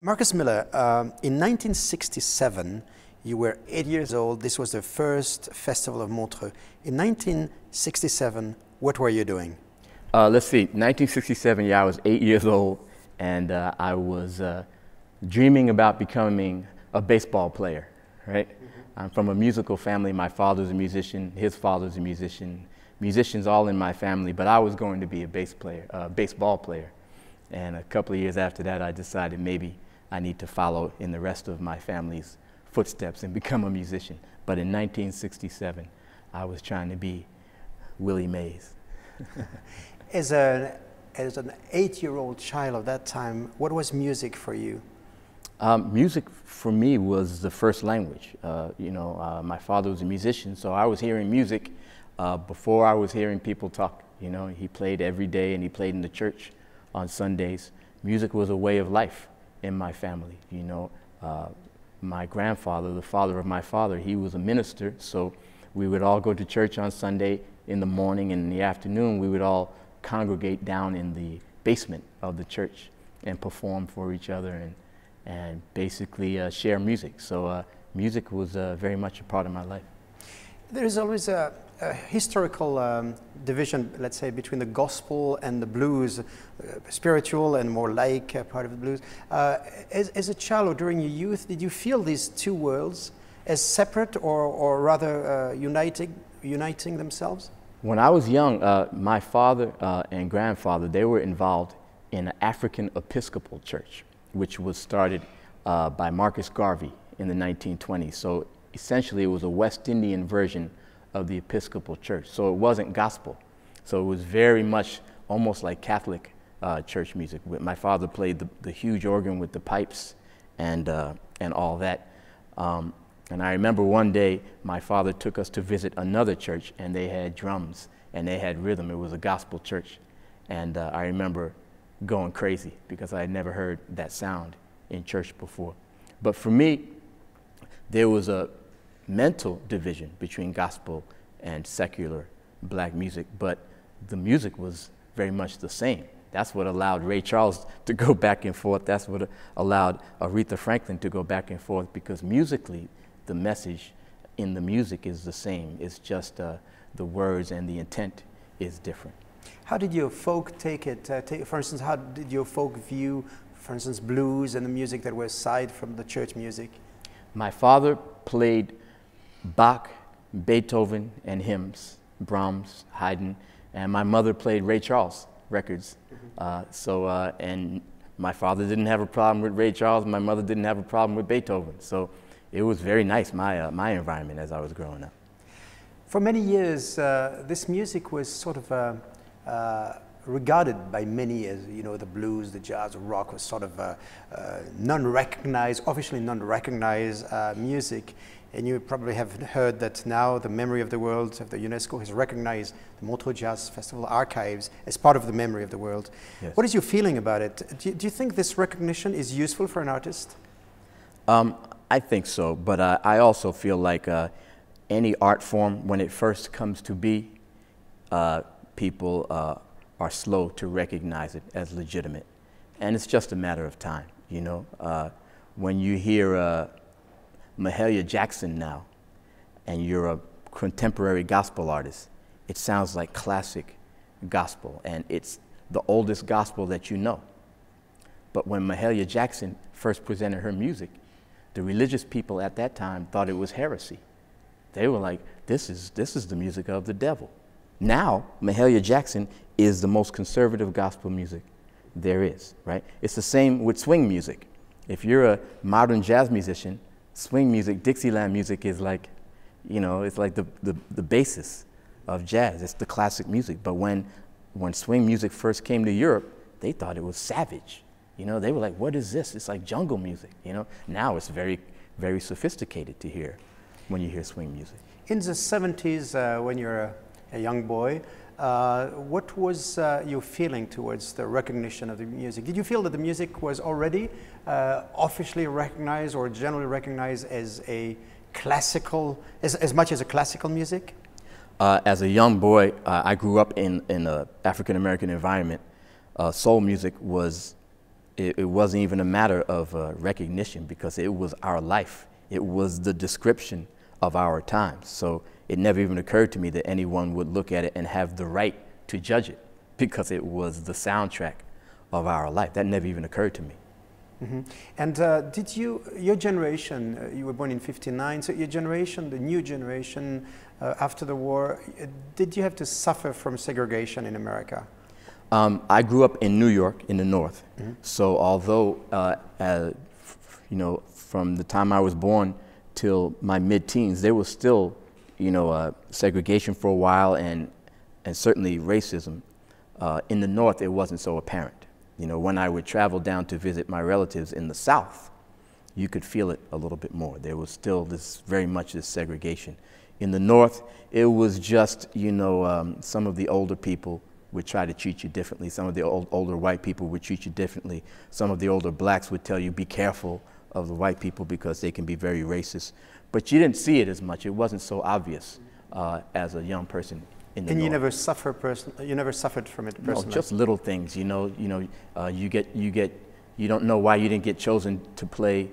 Marcus Miller, in 1967, you were 8 years old. This was the first festival of Montreux. In 1967, what were you doing? Let's see, 1967, yeah, I was 8 years old, and I was dreaming about becoming a baseball player, right? I'm from a musical family. My father's a musician, his father's a musician, musicians all in my family, but I was going to be a baseball player. And a couple of years after that, I decided maybe I need to follow in the rest of my family's footsteps and become a musician. But in 1967, I was trying to be Willie Mays. As an 8-year-old child of that time, what was music for you? Music for me was the first language. My father was a musician, so I was hearing music before I was hearing people talk. You know, he played every day and he played in the church on Sundays. Music was a way of life in my family. You know, my grandfather, the father of my father, he was a minister, so we would all go to church on Sunday in the morning, and in the afternoon we would all congregate down in the basement of the church and perform for each other and basically share music. So music was very much a part of my life. There is always a historical division, let's say, between the gospel and the blues, spiritual and more laïc part of the blues. As a child or during your youth, did you feel these two worlds as separate or rather uniting themselves? When I was young, my father and grandfather, they were involved in an African Episcopal church, which was started by Marcus Garvey in the 1920s. So essentially it was a West Indian version of the Episcopal church. So it wasn't gospel. So it was very much almost like Catholic church music. My father played the huge organ with the pipes and all that. And I remember one day my father took us to visit another church, and they had drums and they had rhythm. It was a gospel church. And I remember going crazy because I had never heard that sound in church before. But for me, there was a mental division between gospel and secular black music, but the music was very much the same. That's what allowed Ray Charles to go back and forth. That's what allowed Aretha Franklin to go back and forth, because musically, the message in the music is the same. It's just the words and the intent is different. How did your folk take it? For instance, how did your folk view, for instance, blues and the music that was aside from the church music? My father played Bach, Beethoven, and hymns, Brahms, Haydn, and my mother played Ray Charles records. And my father didn't have a problem with Ray Charles, my mother didn't have a problem with Beethoven. So it was very nice, my environment as I was growing up. For many years, this music was sort of regarded by many as, you know, the blues, the jazz, the rock was sort of non-recognized, officially non-recognized music. And you probably have heard that now the Memory of the World of the UNESCO has recognized the Montreux Jazz Festival archives as part of the memory of the world. Yes. What is your feeling about it? Do you think this recognition is useful for an artist? I think so, but I also feel like any art form, when it first comes to be, people are slow to recognize it as legitimate. And it's just a matter of time, you know. When you hear Mahalia Jackson now, and you're a contemporary gospel artist, it sounds like classic gospel, and it's the oldest gospel that you know. But when Mahalia Jackson first presented her music, the religious people at that time thought it was heresy. They were like, this is the music of the devil. Now, Mahalia Jackson is the most conservative gospel music there is, right? It's the same with swing music. If you're a modern jazz musician, swing music, Dixieland music is like, you know, it's like the basis of jazz. It's the classic music. But when swing music first came to Europe, they thought it was savage. You know, they were like, what is this? It's like jungle music, you know? Now it's very, very sophisticated to hear when you hear swing music. In the 70s, when you're a young boy, what was your feeling towards the recognition of the music? Did you feel that the music was already officially recognized or generally recognized as a classical, as much as a classical music? As a young boy, I grew up in an African-American environment. Soul music was it wasn't even a matter of recognition, because it was our life. It was the description of our times. So it never even occurred to me that anyone would look at it and have the right to judge it, because it was the soundtrack of our life. That never even occurred to me. Mm-hmm. And did your generation, you were born in '59, so your generation, the new generation after the war, did you have to suffer from segregation in America? I grew up in New York, in the North. Mm-hmm. So although, you know, from the time I was born till my mid-teens, there was still, you know, segregation for a while, and certainly racism. In the North, it wasn't so apparent. You know, when I would travel down to visit my relatives in the South, you could feel it a little bit more. There was still very much this segregation. In the North, it was just, you know, some of the older people would try to treat you differently. Some of the older white people would treat you differently. Some of the older blacks would tell you, be careful of the white people because they can be very racist. But you didn't see it as much. It wasn't so obvious as a young person in the And North. you never suffered from it personally? No, just little things, you know, you don't know why you didn't get chosen to play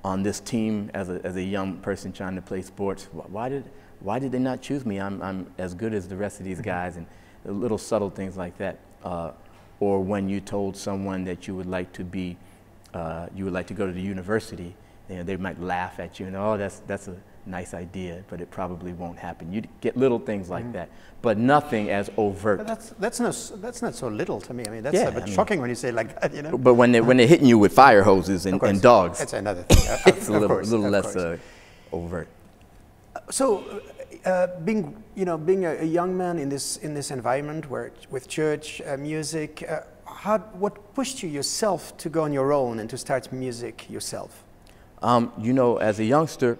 on this team as a young person trying to play sports. Why did they not choose me? I'm as good as the rest of these guys, and little subtle things like that. Or when you told someone that you would like to be, you would like to go to the university, you know, they might laugh at you and, oh, that's a nice idea, but it probably won't happen. You get little things like that, but nothing as overt. But that's not so little to me. I mean, that's a bit shocking when you say it like that, you know. But when they're hitting you with fire hoses and dogs, that's another thing. it's a little less overt. So, being a young man in this environment with church music, what pushed you yourself to go on your own and to start music yourself? You know, as a youngster,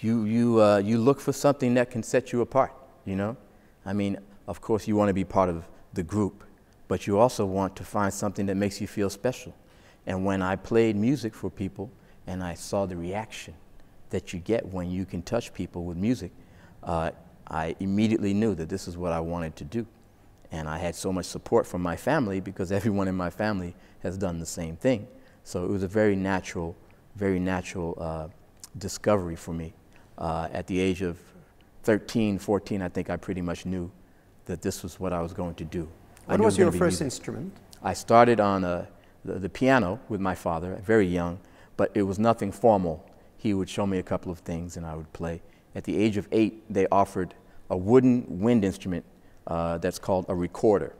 you look for something that can set you apart. You know, I mean, of course, you want to be part of the group, but you also want to find something that makes you feel special. And when I played music for people, and I saw the reaction that you get when you can touch people with music, I immediately knew that this is what I wanted to do. And I had so much support from my family, because everyone in my family has done the same thing. So it was a very natural discovery for me. At the age of 13, 14, I think I pretty much knew that this was what I was going to do. What was your first instrument? I started on the piano with my father, very young, but it was nothing formal. He would show me a couple of things and I would play. At the age of 8, they offered a wooden wind instrument that's called a recorder.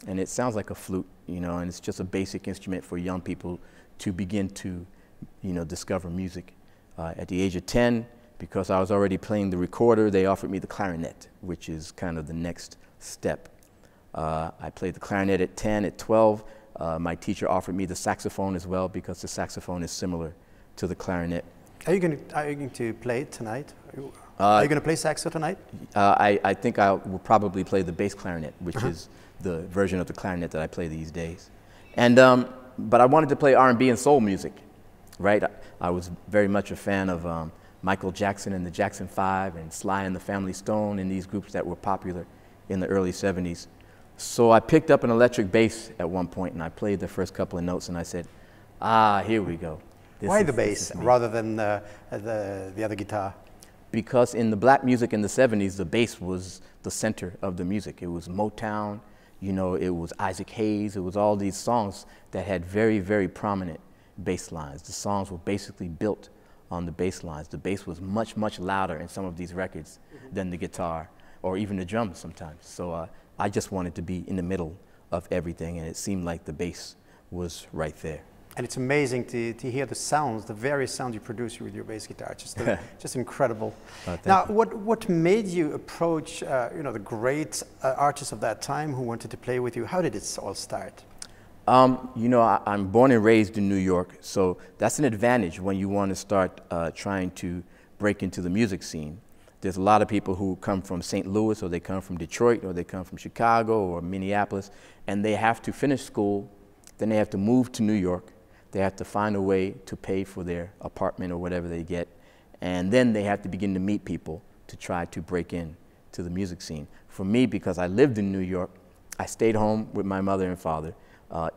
And it sounds like a flute, you know, and it's just a basic instrument for young people to begin to, you know, discover music. At the age of 10, because I was already playing the recorder, they offered me the clarinet, which is kind of the next step. I played the clarinet at 10. At 12, my teacher offered me the saxophone as well, because the saxophone is similar to the clarinet. Are you going to play it tonight? Are you going to play saxo tonight? I think I will probably play the bass clarinet, which is the version of the clarinet that I play these days. And but I wanted to play R&B and soul music, right? I was very much a fan of Michael Jackson and the Jackson 5 and Sly and the Family Stone and these groups that were popular in the early 70s. So I picked up an electric bass at one point and I played the first couple of notes and I said, here we go. Why the bass rather than the other guitar? Because in the black music in the 70s, the bass was the center of the music. It was Motown, you know, it was Isaac Hayes, it was all these songs that had very, very prominent bass lines. The songs were basically built on the bass lines. The bass was much, much louder in some of these records than the guitar or even the drums sometimes. So I just wanted to be in the middle of everything, and it seemed like the bass was right there. And it's amazing to hear the sounds, the various sounds you produce with your bass guitar. Just incredible. Now, what made you approach you know, the great artists of that time who wanted to play with you? How did it all start? You know, I'm born and raised in New York, so that's an advantage when you want to start trying to break into the music scene. There's a lot of people who come from St. Louis, or they come from Detroit, or they come from Chicago or Minneapolis, and they have to finish school, then they have to move to New York, they have to find a way to pay for their apartment or whatever they get, and then they have to begin to meet people to try to break in to the music scene. For me, because I lived in New York, I stayed home with my mother and father.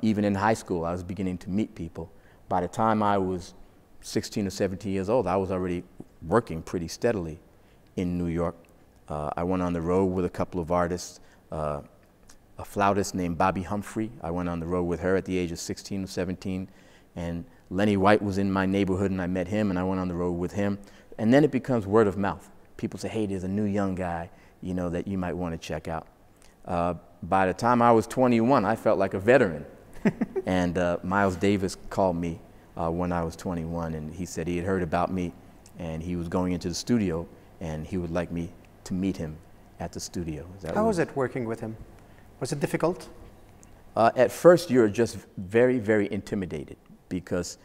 Even in high school, I was beginning to meet people. By the time I was 16 or 17 years old, I was already working pretty steadily in New York. I went on the road with a couple of artists. A flautist named Bobby Humphrey. I went on the road with her at the age of 16 or 17. And Lenny White was in my neighborhood, and I met him, and I went on the road with him. And then it becomes word of mouth. People say, hey, there's a new young guy, you know, that you might want to check out. By the time I was 21, I felt like a veteran. And Miles Davis called me when I was 21, and he said he had heard about me, and he was going into the studio, and he would like me to meet him at the studio. How was it working with him? Was it difficult? At first, you're just very, very intimidated because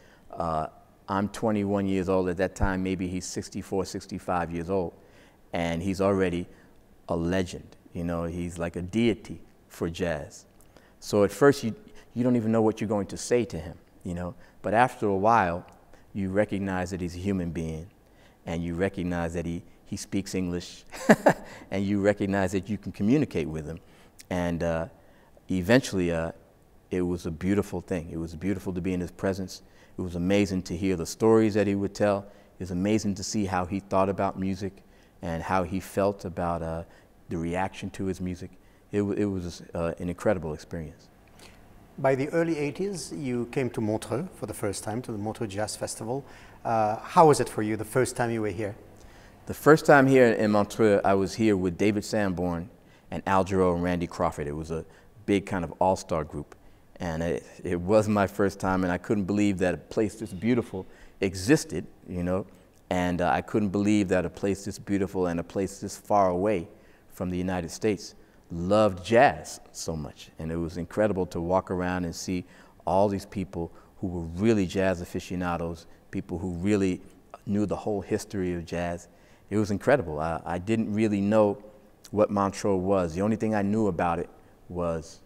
I'm 21 years old. At that time, maybe he's 64, 65 years old, and he's already a legend. You know, he's like a deity for jazz. So at first, you don't even know what you're going to say to him, you know. But after a while, you recognize that he's a human being, and you recognize that he speaks English, and you recognize that you can communicate with him. And eventually, it was a beautiful thing. It was beautiful to be in his presence. It was amazing to hear the stories that he would tell. It was amazing to see how he thought about music and how he felt about the reaction to his music. It was an incredible experience. By the early 80s, you came to Montreux for the first time, to the Montreux Jazz Festival. How was it for you the first time you were here? The first time here in Montreux, I was here with David Sanborn and Al Jarreau and Randy Crawford. It was a big kind of all-star group. And it was my first time, and I couldn't believe that a place this beautiful existed, you know. And I couldn't believe that a place this beautiful and a place this far away from the United States loved jazz so much. And it was incredible to walk around and see all these people who were really jazz aficionados, people who really knew the whole history of jazz. It was incredible. I didn't really know what Montreux was. The only thing I knew about it was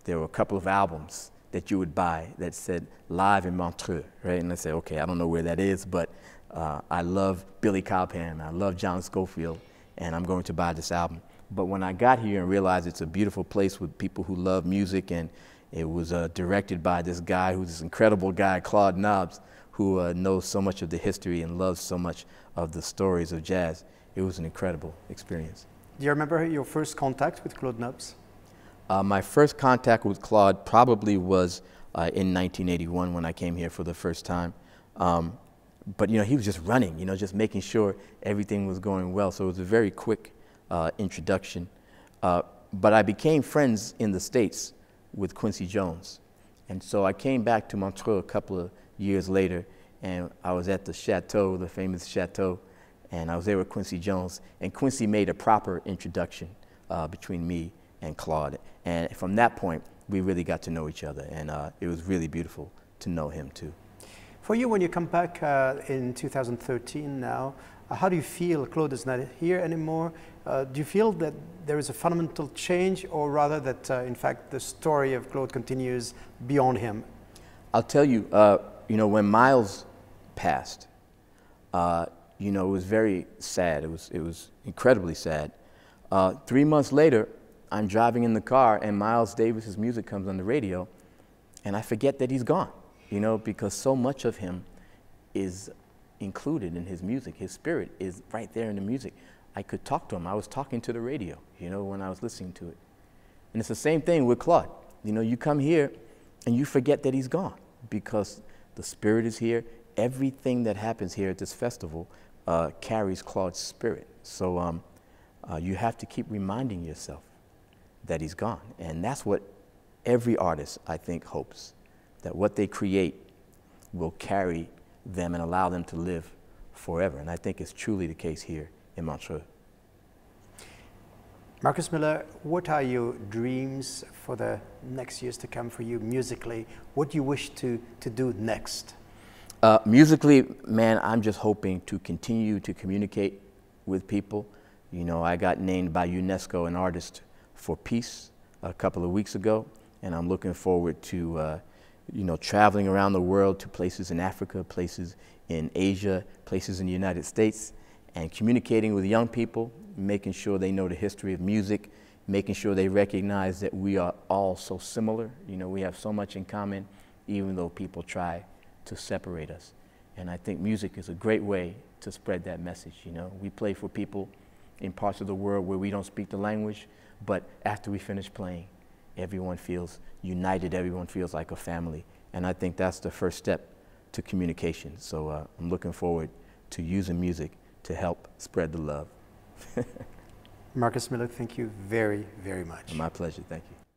there were a couple of albums that you would buy that said Live in Montreux, right? And I said, okay, I don't know where that is, but I love Billy Cobham, I love John Scofield, and I'm going to buy this album. But when I got here and realized it's a beautiful place with people who love music, and it was directed by this guy who's this incredible guy, Claude Nobbs, who knows so much of the history and loves so much of the stories of jazz, it was an incredible experience. Do you remember your first contact with Claude Nobbs? My first contact with Claude probably was in 1981 when I came here for the first time. But, you know, he was just running, you know, just making sure everything was going well. So it was a very quick introduction. But I became friends in the States with Quincy Jones. And so I came back to Montreux a couple of years later, and I was at the Chateau, the famous Chateau, and I was there with Quincy Jones. And Quincy made a proper introduction between me and Claude. And from that point, we really got to know each other, and it was really beautiful to know him too. For you, when you come back in 2013 now, how do you feel? Claude is not here anymore. Do you feel that there is a fundamental change, or rather that, in fact, the story of Claude continues beyond him? I'll tell you, you know, when Miles passed, you know, it was very sad. It was incredibly sad. 3 months later, I'm driving in the car, and Miles Davis's music comes on the radio, and I forget that he's gone, you know, because so much of him is included in his music. His spirit is right there in the music. I could talk to him. I was talking to the radio, you know, when I was listening to it. And it's the same thing with Claude. You know, you come here, and you forget that he's gone, because the spirit is here. Everything that happens here at this festival carries Claude's spirit. So you have to keep reminding yourself that he's gone. And that's what every artist, I think, hopes, that what they create will carry them and allow them to live forever. And I think it's truly the case here in Montreux. Marcus Miller, what are your dreams for the next years to come for you musically? What do you wish to do next? Musically, man, I'm just hoping to continue to communicate with people. You know, I got named by UNESCO an artist for peace a couple of weeks ago, and I'm looking forward to you know, traveling around the world to places in Africa, places in Asia, places in the United States, and communicating with young people, making sure they know the history of music making sure they recognize that we are all so similar. You know, we have so much in common, even though people try to separate us. And I think music is a great way to spread that message. You know, we play for people in parts of the world where we don't speak the language, but after we finish playing, everyone feels united, everyone feels like a family. And I think that's the first step to communication. So I'm looking forward to using music to help spread the love. Marcus Miller, thank you very, very much. My pleasure, thank you.